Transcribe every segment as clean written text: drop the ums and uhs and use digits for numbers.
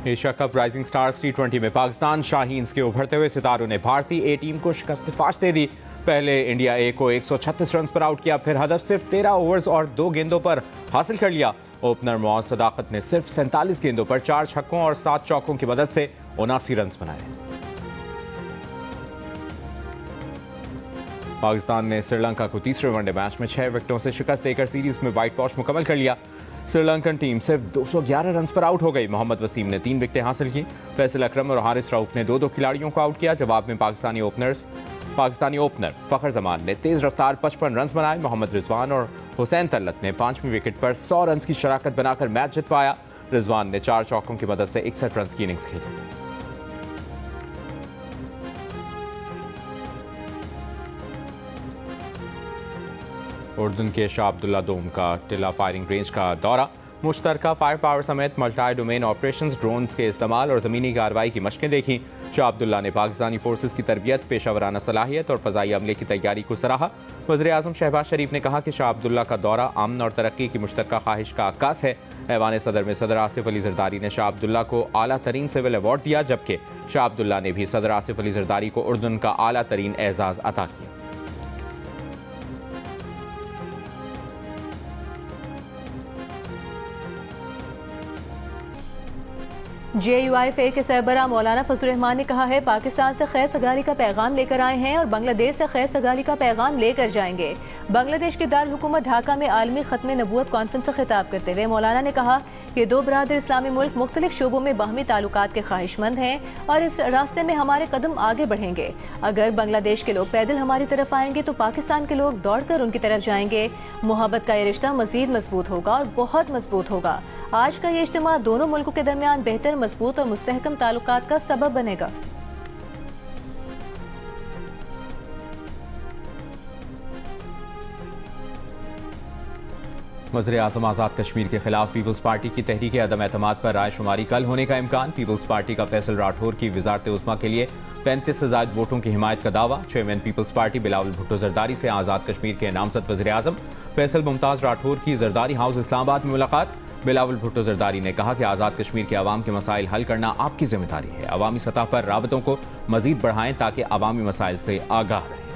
Asia cup rising stars ٹی20 میں پاکستان شاہینز کے ابھرتے ہوئے ستاروں نے بھارتی اے ٹیم کو شکست فاش دے دی۔ پہلے انڈیا اے کو 136 رنز پر آؤٹ کیا، پھر ہدف صرف 13 اوورز اور 2 گیندوں پر حاصل کر لیا۔ اوپنر معاذ صداقت نے صرف 47 گیندوں پر 4 چھکوں اور 7 چوکوں کی مدد سے 79 رنز بنائے۔ پاکستان نے سری لنکا کو تیسرے ون ڈے میچ میں 6 وکٹوں سے شکست دے کر سیریز میں وائٹ واش مکمل کر لیا۔ سری لنکن ٹیم صرف 211 رنز پر آؤٹ ہو گئی۔ محمد وسیم نے 3 وکٹیں حاصل کی۔ فیصل اکرم اور حارث رؤف نے 2 کھلاڑیوں کو آؤٹ کیا۔ جواب میں پاکستانی اوپنر فخر زمان نے تیز رفتار 55 رنز بنائے۔ محمد رضوان اور حسین طلعت نے 5ویں وکٹ پر 100 رنز کی شراکت بنا کر میچ جتوایا۔ رضوان نے 4 چوکوں کی مدد سے 61 رنز کی اننگز کھیلی۔ اردن کے شاہ عبداللہ دوم کا ٹلہ فائرنگ رینج کا دورہ، مشترکہ فائر پاور سمیت ملٹی ڈومین آپریشنز، ڈرونز کے استعمال اور زمینی کارروائی کی مشقیں دیکھیں۔ شاہ عبداللہ نے پاکستانی فورسز کی تربیت، پیشہ ورانہ صلاحیت اور فضائی عملے کی تیاری کو سراہا۔ وزیراعظم شہباز شریف نے کہا کہ شاہ عبداللہ کا دورہ امن اور ترقی کی مشترکہ خواہش کا عکاس ہے۔ ایوان صدر میں صدر آصف علی زرداری نے شاہ عبداللہ کو اعلیٰ ترین سول ایوارڈ دیا، جبکہ شاہ عبداللہ نے بھی صدر آصف علی زرداری کو اردن کا اعلیٰ ترین اعزاز عطا کیا۔ JUIFA کے سربراہ مولانا فضل الرحمان نے کہا ہے پاکستان سے خیر سگالی کا پیغام لے کر آئے ہیں اور بنگلہ دیش سے خیر سگالی کا پیغام لے کر جائیں گے۔ بنگلہ دیش کے دارالحکومت ڈھاکہ میں عالمی ختم نبوت کانفرنس سے خطاب کرتے ہوئے مولانا نے کہا کہ 2 برادر اسلامی ملک مختلف شعبوں میں باہمی تعلقات کے خواہش مند ہیں اور اس راستے میں ہمارے قدم آگے بڑھیں گے۔ اگر بنگلہ دیش کے لوگ پیدل ہماری طرف آئیں گے تو پاکستان کے لوگ دوڑ کر ان کی طرف جائیں گے۔ محبت کا یہ رشتہ مزید مضبوط ہوگا اور بہت مضبوط ہوگا۔ آج کا یہ اجتماع دونوں ملکوں کے درمیان بہتر، مضبوط اور مستحکم تعلقات کا سبب بنے گا۔ وزیر اعظم آزاد کشمیر کے خلاف پیپلز پارٹی کی تحریک عدم اعتماد پر رائے شماری کل ہونے کا امکان۔ پیپلز پارٹی کا فیصل راٹھور کی وزارت عظمیٰ کے لیے 35 سے زائد ووٹوں کی حمایت کا دعویٰ۔ Chairman Peoples Party Bilawal Bhutto Zardari سے آزاد کشمیر کے نامزد وزیر اعظم فیصل ممتاز راٹھور کی زرداری ہاؤس اسلام آباد میں ملاقات۔ بلاول بھٹو زرداری نے کہا کہ آزاد کشمیر کے عوام کے مسائل حل کرنا آپ کی ذمہ داری ہے۔ عوامی سطح پر رابطوں کو مزید بڑھائیں تاکہ عوامی مسائل سے آگاہ رہیں۔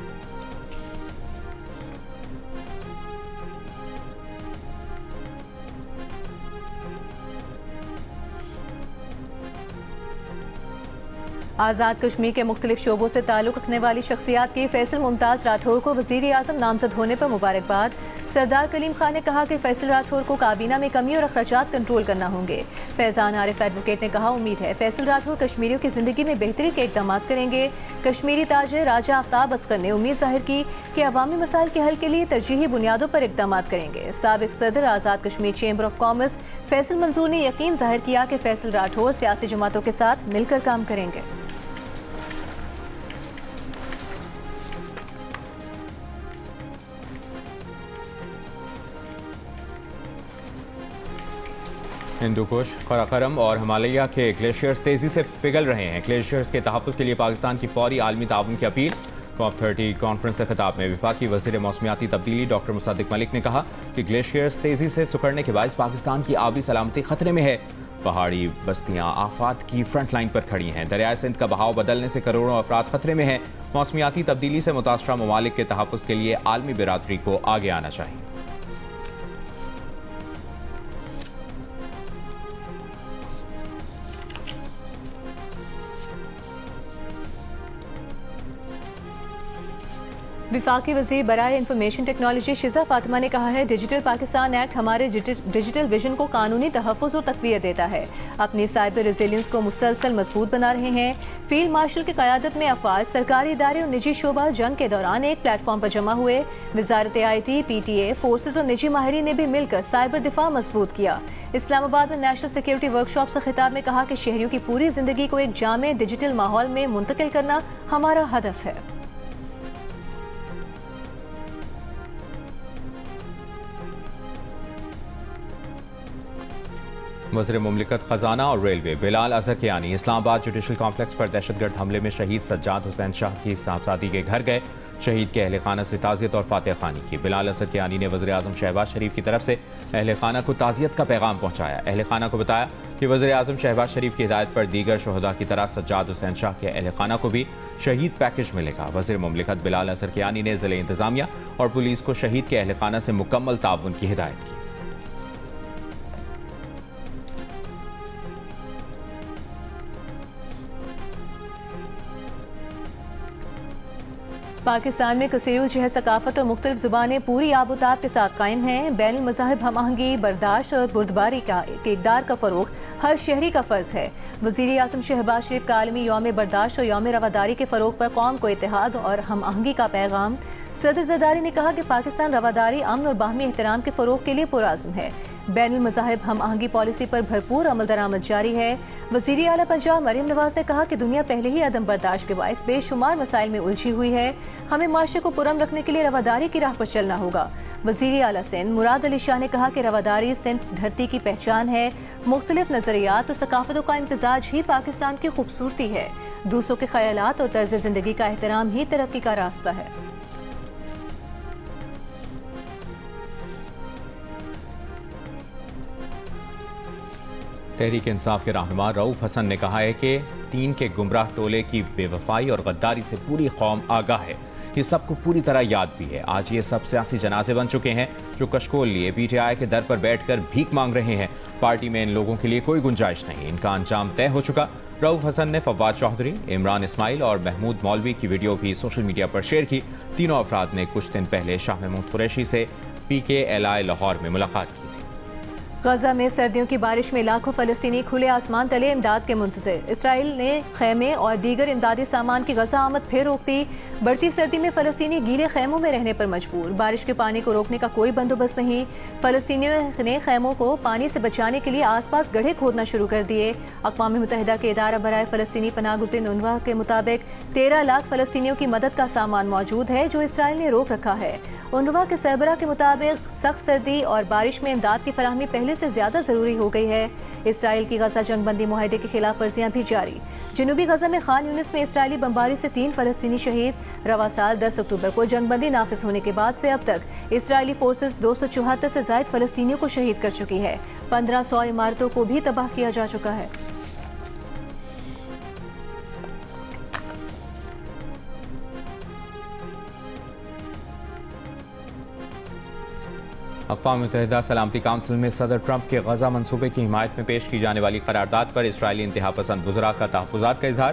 آزاد کشمیر کے مختلف شعبوں سے تعلق رکھنے والی شخصیات کی فیصل ممتاز راٹھور کو وزیر اعظم نامزد ہونے پر مبارکباد۔ سردار کلیم خان نے کہا کہ فیصل راٹھور کو کابینہ میں کمی اور اخراجات کنٹرول کرنا ہوں گے۔ فیضان عارف ایڈوکیٹ نے کہا امید ہے فیصل راٹھور کشمیریوں کی زندگی میں بہتری کے اقدامات کریں گے۔ کشمیری تاجر راجہ آفتاب اصغر نے امید ظاہر کی کہ عوامی مسائل کے حل کے لیے ترجیحی بنیادوں پر اقدامات کریں گے۔ سابق صدر Azad Kashmir chamber of commerce Faisal Manzoor نے یقین ظاہر کیا کہ فیصل راٹھور سیاسی جماعتوں کے ساتھ مل کر کام کریں گے۔ ہندو کش، قراقرم اور ہمالیہ کے گلیشیئرز تیزی سے پگھل رہے ہیں۔ گلیشیئرز کے تحفظ کے لیے پاکستان کی فوری عالمی تعاون کی اپیل۔ COP30 کانفرنس سے خطاب میں وفاقی وزیر موسمیاتی تبدیلی ڈاکٹر مصدق ملک نے کہا کہ گلیشیئرز تیزی سے سکڑنے کے باعث پاکستان کی آبی سلامتی خطرے میں ہے۔ پہاڑی بستیاں آفات کی فرنٹ لائن پر کھڑی ہیں۔ دریائے سندھ کا بہاؤ بدلنے سے کروڑوں افراد خطرے میں ہیں۔ موسمیاتی تبدیلی سے متاثرہ ممالک کے تحفظ کے لیے عالمی برادری کو آگے آنا چاہیے۔ وفاقی وزیر برائے انفارمیشن ٹیکنالوجی شیزہ فاطمہ نے کہا ہے ڈیجیٹل پاکستان ایکٹ ہمارے ڈیجیٹل ویژن کو قانونی تحفظ اور تقویت دیتا ہے۔ اپنی سائبر ریزیلینس کو مسلسل مضبوط بنا رہے ہیں۔ فیلڈ مارشل کی قیادت میں افواج، سرکاری ادارے اور نجی شعبہ جنگ کے دوران ایک پلیٹ فارم پر جمع ہوئے۔ وزارت IT، PTA، فورسز اور نجی ماہرین نے بھی مل کر سائبر دفاع مضبوط کیا۔ اسلام آباد میں نیشنل سیکیورٹی ورکشاپ سے خطاب میں کہا کہ شہریوں کی پوری زندگی کو ایک جامع ڈیجیٹل ماحول میں منتقل کرنا ہمارا ہدف ہے۔ وزیر مملکت خزانہ اور ریلوے بلال اظہر کیانی اسلام آباد جوڈیشل کمپلیکس پر دہشت گرد حملے میں شہید سجاد حسین شاہ کی صاحبزادی کے گھر گئے. شہید کے اہل خانہ سے تعزیت اور فاتح خوانی کی. بلال اظہر کیانی نے وزیر اعظم شہباز شریف کی طرف سے اہل خانہ کو تعزیت کا پیغام پہنچایا. اہل خانہ کو بتایا کہ وزیر اعظم شہباز شریف کی ہدایت پر دیگر شہداء کی طرح سجاد حسین شاہ کے اہل خانہ کو بھی شہید پیکج ملے گا. وزیر مملکت بلال اظہر کیانی نے ضلع انتظامیہ اور پولیس کو شہید کے اہل خانہ سے مکمل تعاون کی ہدایت کی. پاکستان میں کثیر الجہت ثقافت اور مختلف زبانیں پوری آب و تاب کے ساتھ قائم ہیں. بین المذاہب ہم آہنگی، برداشت اور بردباری کے اقدار کا فروغ ہر شہری کا فرض ہے. وزیر اعظم شہباز شریف کا عالمی یوم برداشت اور یوم رواداری کے فروغ پر قوم کو اتحاد اور ہم آہنگی کا پیغام. صدر زرداری نے کہا کہ پاکستان رواداری، امن اور باہمی احترام کے فروغ کے لیے پرعزم ہے. بین المذاہب ہم آہنگی پالیسی پر بھرپور عمل درآمد جاری ہے. وزیر اعلیٰ پنجاب مریم نواز نے کہا کہ دنیا پہلے ہی عدم برداشت کے باعث بے شمار مسائل میں الجھی ہوئی ہے. ہمیں معاشرے کو پرامن رکھنے کے لیے رواداری کی راہ پر چلنا ہوگا. وزیر اعلیٰ سندھ مراد علی شاہ نے کہا کہ رواداری سندھ دھرتی کی پہچان ہے. مختلف نظریات اور ثقافتوں کا امتزاج ہی پاکستان کی خوبصورتی ہے. دوسروں کے خیالات اور طرز زندگی کا احترام ہی ترقی کا راستہ ہے. تحریک انصاف کے رہنما رؤوف حسن نے کہا ہے کہ دین کے گمراہ ٹولے کی بے وفائی اور غداری سے پوری قوم آگاہ ہے. یہ سب کو پوری طرح یاد بھی ہے. آج یہ سب سیاسی جنازے بن چکے ہیں جو کشکول لیے پی ٹی آئی کے در پر بیٹھ کر بھیک مانگ رہے ہیں. پارٹی میں ان لوگوں کے لیے کوئی گنجائش نہیں. ان کا انجام طے ہو چکا. رؤوف حسن نے فواد چوہدری، عمران اسماعیل اور محمود مولوی کی ویڈیو بھی سوشل میڈیا پر شیئر کی. تینوں افراد نے کچھ دن پہلے شاہ محمود قریشی سے PKLI لاہور میں ملاقات کی. غزہ میں سردیوں کی بارش میں لاکھوں فلسطینی کھلے آسمان تلے امداد کے منتظر. اسرائیل نے خیمے اور دیگر امدادی سامان کی غزہ آمد پھر روک دی. بڑھتی سردی میں فلسطینی گیلے خیموں میں رہنے پر مجبور. بارش کے پانی کو روکنے کا کوئی بندوبست نہیں. فلسطینیوں نے خیموں کو پانی سے بچانے کے لیے آس پاس گڑھے کھودنا شروع کر دیے. اقوام متحدہ کے ادارہ برائے فلسطینی پناہ گزین UNRWA کے مطابق 13 لاکھ فلسطینیوں کی مدد کا سامان موجود ہے جو اسرائیل نے روک رکھا ہے. UNRWA کے سربراہ کے مطابق سخت سردی اور بارش میں امداد کی فراہمی پہلے سے زیادہ ضروری ہو گئی ہے. اسرائیل کی غزہ جنگ بندی معاہدے کی خلاف ورزیاں بھی جاری. جنوبی غزہ میں خان یونس میں اسرائیلی بمباری سے 3 فلسطینی شہید. رواں سال 10 اکتوبر کو جنگ بندی نافذ ہونے کے بعد سے اب تک اسرائیلی فورسز 274 سے زائد فلسطینیوں کو شہید کر چکی ہے. 1500 عمارتوں کو بھی تباہ کیا جا چکا ہے. اقوام متحدہ سلامتی کونسل میں صدر ٹرمپ کے غزہ منصوبے کی حمایت میں پیش کی جانے والی قرارداد پر اسرائیلی انتہا پسند وزراء کا تحفظات کا اظہار.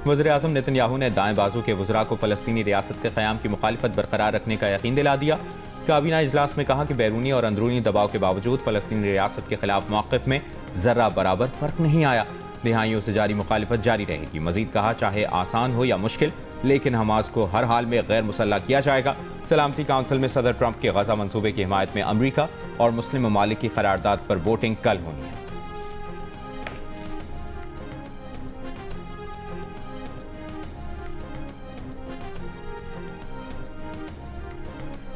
وزیر اعظم نتن یاہو نے دائیں بازو کے وزراء کو فلسطینی ریاست کے قیام کی مخالفت برقرار رکھنے کا یقین دلا دیا. کابینہ اجلاس میں کہا کہ بیرونی اور اندرونی دباؤ کے باوجود فلسطینی ریاست کے خلاف موقف میں ذرہ برابر فرق نہیں آیا. دہائیوں سے جاری مخالفت جاری رہے گی. مزید کہا چاہے آسان ہو یا مشکل لیکن حماس کو ہر حال میں غیر مسلح کیا جائے گا. سلامتی کونسل میں صدر ٹرمپ کے غزہ منصوبے کی حمایت میں امریکہ اور مسلم ممالک کی قرارداد پر ووٹنگ کل ہونی ہے.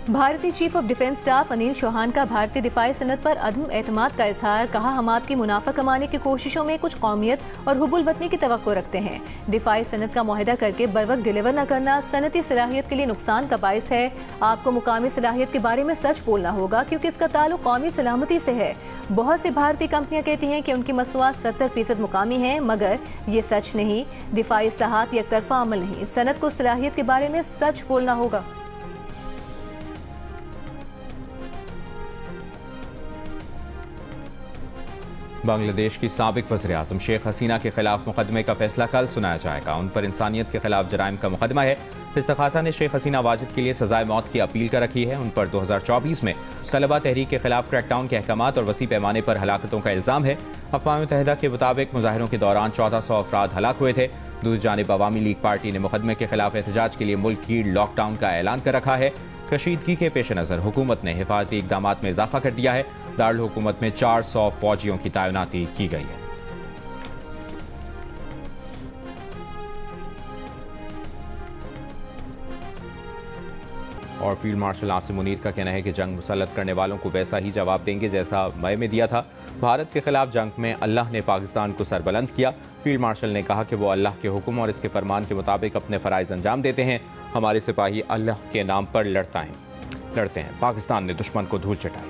بھارتی chief of defence staff Anil Chauhan کا بھارتی دفاعی صنعت پر عدم اعتماد کا اظہار. کہا ہم آپ کی منافع کمانے کی کوششوں میں کچھ قومیت اور حب الوطنی کی توقع رکھتے ہیں. دفاعی صنعت کا معاہدہ کر کے بروقت ڈیلیور نہ کرنا صنعتی صلاحیت کے لیے نقصان کا باعث ہے. آپ کو مقامی صلاحیت کے بارے میں سچ بولنا ہوگا کیونکہ اس کا تعلق قومی سلامتی سے ہے. بہت سی بھارتی کمپنیاں کہتی ہیں کہ ان کی مصنوعات 70% مقامی ہیں مگر یہ سچ نہیں. دفاعی اصلاحات یک طرفہ عمل نہیں. صنعت کو صلاحیت کے بارے میں سچ بولنا ہوگا. بنگلہ دیش کی سابق وزیر اعظم شیخ حسینہ کے خلاف مقدمے کا فیصلہ کل سنایا جائے گا. ان پر انسانیت کے خلاف جرائم کا مقدمہ ہے. استغاثہ نے شیخ حسینہ واجد کے لیے سزائے موت کی اپیل کر رکھی ہے. ان پر 2024 میں طلبہ تحریک کے خلاف کریک ڈاؤن کے احکامات اور وسیع پیمانے پر ہلاکتوں کا الزام ہے. اقوام متحدہ کے مطابق مظاہروں کے دوران 1400 افراد ہلاک ہوئے تھے. دوسری جانب عوامی لیگ پارٹی نے مقدمے کے خلاف احتجاج کے لیے ملک کی لاک ڈاؤن کا اعلان کر رکھا ہے. کشیدگی کے پیش نظر حکومت نے حفاظتی اقدامات میں اضافہ کر دیا ہے. دارالحکومت میں 400 فوجیوں کی تعیناتی کی گئی ہے. اور فیلڈ مارشل عاصم منیر کا کہنا ہے کہ جنگ مسلط کرنے والوں کو ویسا ہی جواب دیں گے جیسا مئی میں دیا تھا. بھارت کے خلاف جنگ میں اللہ نے پاکستان کو سربلند کیا۔ فیلڈ مارشل نے کہا کہ وہ اللہ کے حکم اور اس کے فرمان کے مطابق اپنے فرائض انجام دیتے ہیں۔ ہمارے سپاہی اللہ کے نام پر لڑتے ہیں۔ پاکستان نے دشمن کو دھول چٹائی۔